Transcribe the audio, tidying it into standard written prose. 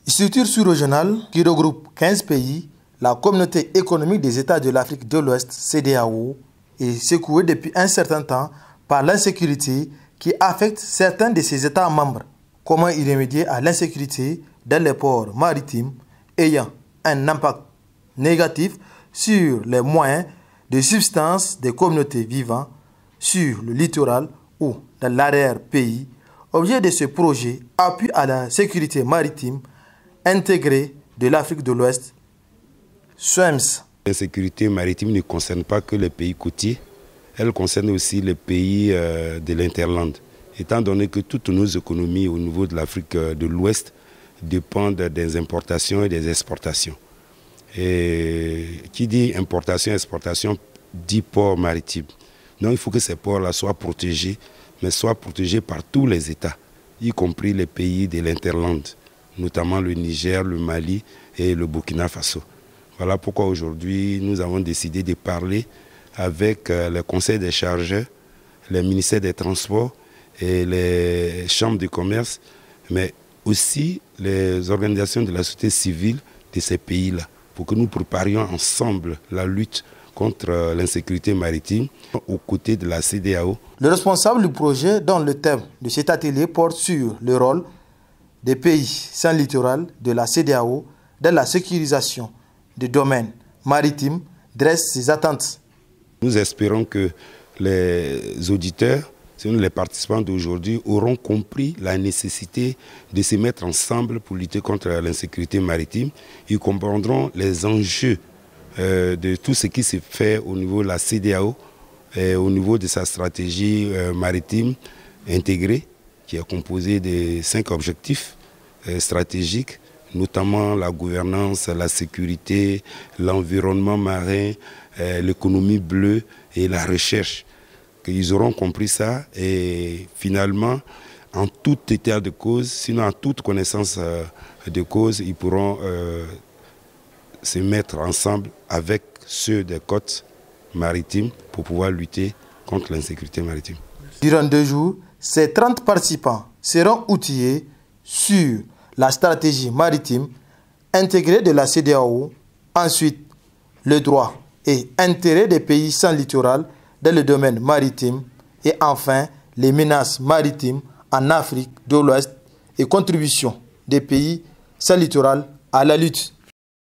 Structure sous-régionale qui regroupe 15 pays, la communauté économique des États de l'Afrique de l'Ouest, CEDEAO, est secouée depuis un certain temps par l'insécurité qui affecte certains de ses États membres. Comment y remédier à l'insécurité dans les ports maritimes ayant un impact négatif sur les moyens de subsistance des communautés vivant sur le littoral ou dans l'arrière-pays? Objet de ce projet, appui à la sécurité maritime intégrée de l'Afrique de l'Ouest, SWEMS. L'insécurité maritime ne concerne pas que les pays côtiers, elle concerne aussi les pays de l'Interland, étant donné que toutes nos économies au niveau de l'Afrique de l'Ouest dépendent des importations et des exportations. Et qui dit importation et exportation dit port maritime. Donc il faut que ces ports-là soient protégés, mais soient protégés par tous les États, y compris les pays de l'Interland, notamment le Niger, le Mali et le Burkina Faso. Voilà pourquoi aujourd'hui nous avons décidé de parler avec le Conseil des chargeurs, le ministère des Transports et les chambres de commerce, mais aussi les organisations de la société civile de ces pays-là, pour que nous préparions ensemble la lutte contre l'insécurité maritime aux côtés de la CEDEAO. Le responsable du projet, dont le thème de cet atelier porte sur le rôle des pays sans littoral de la CEDEAO dans la sécurisation des domaines maritimes, dresse ses attentes. Nous espérons que les auditeurs, les participants d'aujourd'hui auront compris la nécessité de se mettre ensemble pour lutter contre l'insécurité maritime. Ils comprendront les enjeux de tout ce qui se fait au niveau de la CEDEAO et au niveau de sa stratégie maritime intégrée, qui est composée de 5 objectifs stratégiques, notamment la gouvernance, la sécurité, l'environnement marin, l'économie bleue et la recherche. Ils auront compris ça et finalement, en tout état de cause, sinon en toute connaissance de cause, ils pourront se mettre ensemble avec ceux des côtes maritimes pour pouvoir lutter contre l'insécurité maritime. Durant 2 jours, ces 30 participants seront outillés sur la stratégie maritime intégrée de la CEDEAO, ensuite le droit et intérêt des pays sans littoral dans le domaine maritime et enfin les menaces maritimes en Afrique de l'Ouest et contribution des pays sans littoral à la lutte